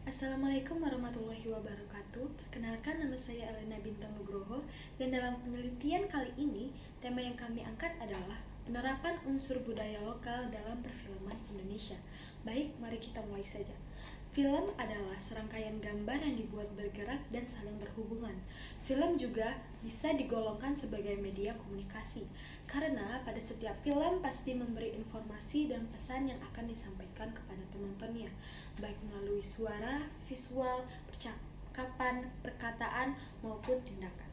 Assalamualaikum warahmatullahi wabarakatuh. Perkenalkan, nama saya Elena Bintang Nugroho, dan dalam penelitian kali ini, tema yang kami angkat adalah penerapan unsur budaya lokal dalam perfilman Indonesia. Baik, mari kita mulai saja. Film adalah serangkaian gambar yang dibuat bergerak dan saling berhubungan. Film juga bisa digolongkan sebagai media komunikasi, karena pada setiap film pasti memberi informasi dan pesan yang akan disampaikan kepada penontonnya, baik melalui suara, visual, percakapan, perkataan, maupun tindakan.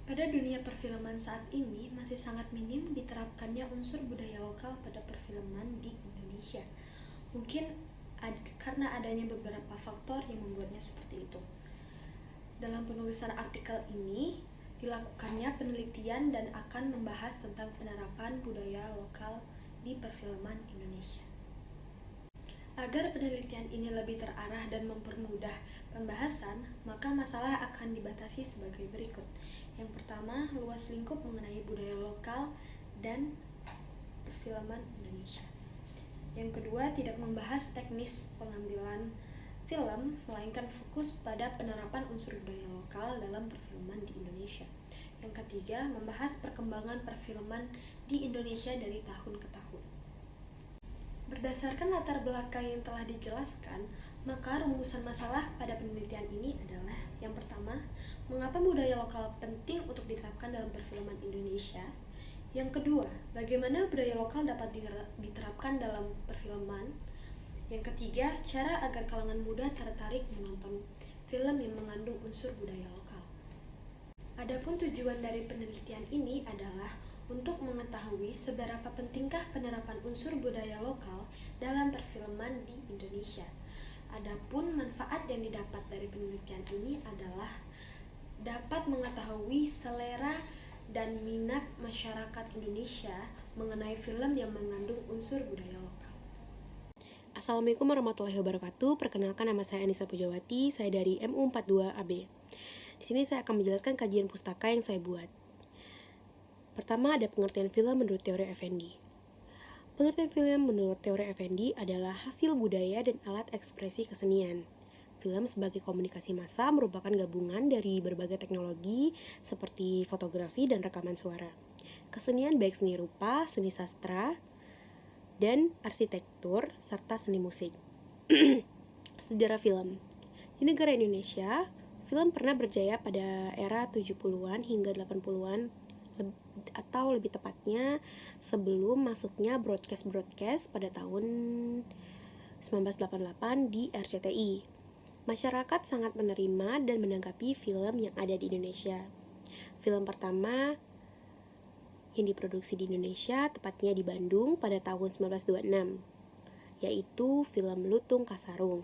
Pada dunia perfilman saat ini masih sangat minim diterapkannya unsur budaya lokal pada perfilman di Indonesia. Mungkin karena adanya beberapa faktor yang membuatnya seperti itu. Dalam penulisan artikel ini, dilakukannya penelitian dan akan membahas tentang penerapan budaya lokal di perfilman Indonesia. Agar penelitian ini lebih terarah dan mempermudah pembahasan, maka masalah akan dibatasi sebagai berikut. Yang pertama, luas lingkup mengenai budaya lokal dan perfilman Indonesia. Yang kedua, tidak membahas teknis pengambilan film, melainkan fokus pada penerapan unsur budaya lokal dalam perfilman di Indonesia. Yang ketiga, membahas perkembangan perfilman di Indonesia dari tahun ke tahun. Berdasarkan latar belakang yang telah dijelaskan, maka rumusan masalah pada penelitian ini adalah: yang pertama, mengapa budaya lokal penting untuk diterapkan dalam perfilman Indonesia? Yang kedua, bagaimana budaya lokal dapat diterapkan dalam perfilman? Yang ketiga, cara agar kalangan muda tertarik menonton film yang mengandung unsur budaya lokal. Adapun tujuan dari penelitian ini adalah untuk mengetahui seberapa pentingkah penerapan unsur budaya lokal dalam perfilman di Indonesia. Adapun manfaat yang didapat dari penelitian ini adalah dapat mengetahui selera dan minat masyarakat Indonesia mengenai film yang mengandung unsur budaya lokal. Assalamualaikum warahmatullahi wabarakatuh. Perkenalkan, nama saya Anissa Pujawati. Saya dari MU42 AB. Di sini saya akan menjelaskan kajian pustaka yang saya buat. Pertama, ada pengertian film menurut teori Effendi. Pengertian film menurut teori Effendi adalah hasil budaya dan alat ekspresi kesenian. Film sebagai komunikasi massa merupakan gabungan dari berbagai teknologi seperti fotografi dan rekaman suara. Kesenian baik seni rupa, seni sastra, dan arsitektur, serta seni musik. Sejarah film. Di negara Indonesia, film pernah berjaya pada era 70-an hingga 80-an, atau lebih tepatnya sebelum masuknya broadcast pada tahun 1988 di RCTI. Masyarakat sangat menerima dan menanggapi film yang ada di Indonesia. Film pertama yang diproduksi di Indonesia, tepatnya di Bandung pada tahun 1926, yaitu film Lutung Kasarung.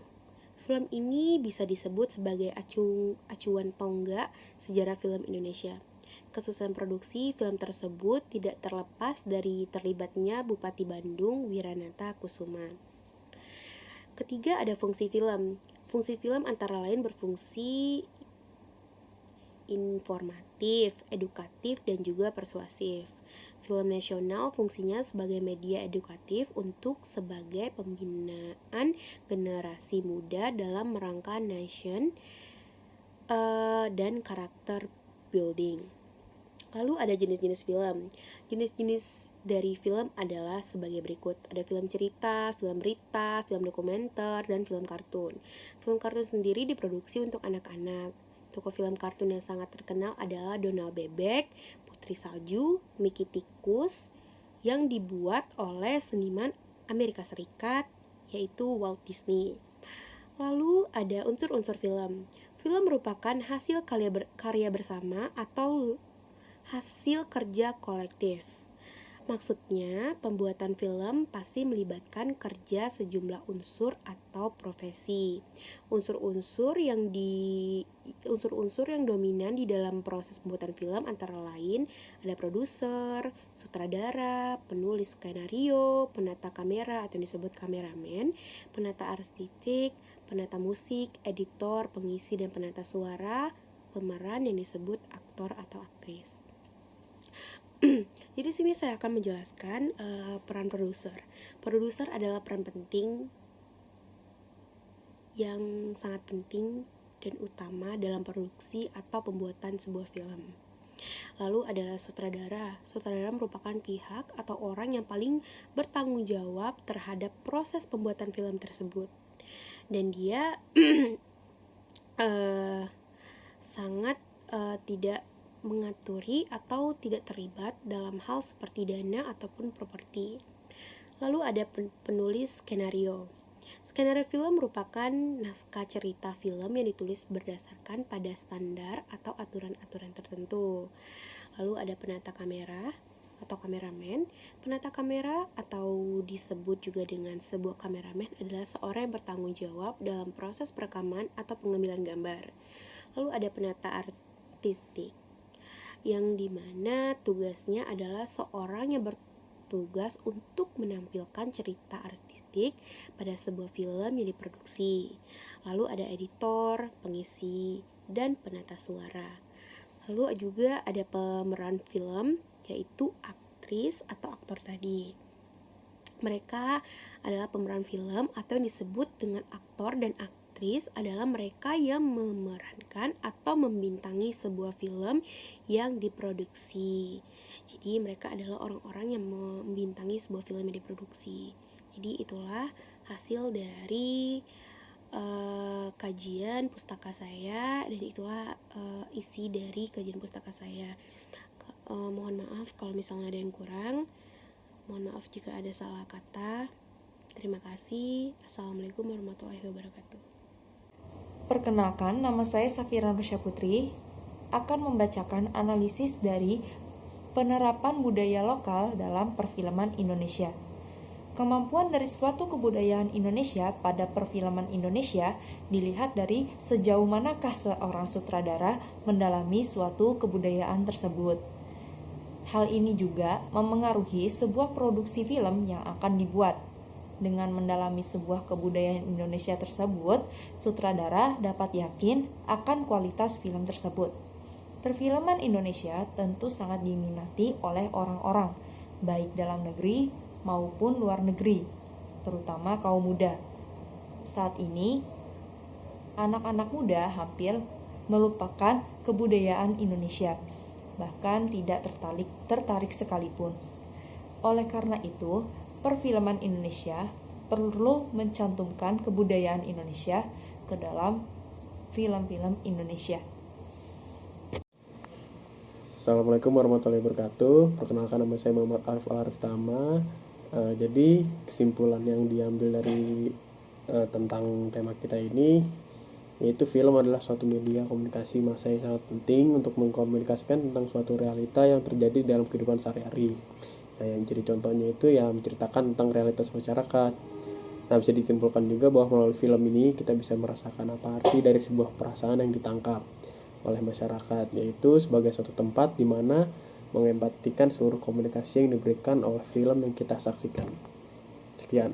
Film ini bisa disebut sebagai acuan tonggak sejarah film Indonesia. Kesuksesan produksi film tersebut tidak terlepas dari terlibatnya Bupati Bandung Wiranata Kusuma. Ketiga, ada fungsi film. Fungsi film antara lain berfungsi informatif, edukatif, dan juga persuasif. Film nasional fungsinya sebagai media edukatif untuk sebagai pembinaan generasi muda dalam merangka nation dan karakter building. Lalu ada jenis-jenis film. Jenis-jenis dari film adalah sebagai berikut. Ada film cerita, film berita, film dokumenter, dan film kartun. Film kartun sendiri diproduksi untuk anak-anak. Tokoh film kartun yang sangat terkenal adalah Donald Bebek, Putri Salju, Mickey Tikus, yang dibuat oleh seniman Amerika Serikat, yaitu Walt Disney. Lalu ada unsur-unsur film. Film merupakan hasil karya bersama atau hasil kerja kolektif. Maksudnya, pembuatan film pasti melibatkan kerja sejumlah unsur atau profesi. Unsur-unsur yang dominan di dalam proses pembuatan film antara lain ada produser, sutradara, penulis skenario, penata kamera atau disebut kameramen, penata artistik, penata musik, editor, pengisi dan penata suara, pemeran yang disebut aktor atau aktris. Jadi sini saya akan menjelaskan peran produser. Produser adalah peran penting yang sangat penting dan utama dalam produksi atau pembuatan sebuah film. Lalu ada sutradara. Sutradara merupakan pihak atau orang yang paling bertanggung jawab terhadap proses pembuatan film tersebut. Dan dia sangat tidak mengaturi atau tidak terlibat dalam hal seperti dana ataupun properti. Lalu ada penulis skenario. Skenario film merupakan naskah cerita film yang ditulis berdasarkan pada standar atau aturan-aturan tertentu. Lalu ada penata kamera atau kameramen. Penata kamera atau disebut juga dengan sebuah kameramen adalah seorang yang bertanggung jawab dalam proses perekaman atau pengambilan gambar. Lalu ada penata artistik, yang dimana tugasnya adalah seorang yang bertugas untuk menampilkan cerita artistik pada sebuah film yang diproduksi. Lalu ada editor, pengisi, dan penata suara. Lalu juga ada pemeran film, yaitu aktris atau aktor tadi. Mereka adalah pemeran film atau yang disebut dengan aktor dan aktris adalah mereka yang memerankan atau membintangi sebuah film yang diproduksi. Jadi mereka adalah orang-orang yang membintangi sebuah film yang diproduksi. Jadi itulah hasil dari kajian pustaka saya, dan itulah isi dari kajian pustaka saya. Mohon maaf kalau misalnya ada yang kurang. Mohon maaf jika ada salah kata. Terima kasih. Assalamualaikum warahmatullahi wabarakatuh. Perkenalkan, nama saya Safira Nursyah Putri akan membacakan analisis dari penerapan budaya lokal dalam perfilman Indonesia. Kemampuan dari suatu kebudayaan Indonesia pada perfilman Indonesia dilihat dari sejauh manakah seorang sutradara mendalami suatu kebudayaan tersebut. Hal ini juga memengaruhi sebuah produksi film yang akan dibuat. Dengan mendalami sebuah kebudayaan Indonesia tersebut, sutradara dapat yakin akan kualitas film tersebut. Perfilman Indonesia tentu sangat diminati oleh orang-orang, baik dalam negeri maupun luar negeri, terutama kaum muda. Saat ini, anak-anak muda hampir melupakan kebudayaan Indonesia, bahkan tidak tertarik sekalipun. Oleh karena itu, perfilman Indonesia perlu mencantumkan kebudayaan Indonesia ke dalam film-film Indonesia. Assalamualaikum warahmatullahi wabarakatuh. Perkenalkan, nama saya Muhammad Arif Tama. Jadi kesimpulan yang diambil dari tentang tema kita ini, yaitu film adalah suatu media komunikasi massa yang sangat penting untuk mengkomunikasikan tentang suatu realita yang terjadi dalam kehidupan sehari-hari. Nah, yang jadi contohnya itu ya menceritakan tentang realitas masyarakat. Nah, bisa disimpulkan juga bahwa melalui film ini kita bisa merasakan apa arti dari sebuah perasaan yang ditangkap oleh masyarakat, yaitu sebagai suatu tempat di mana mengempatikan seluruh komunikasi yang diberikan oleh film yang kita saksikan. Sekian.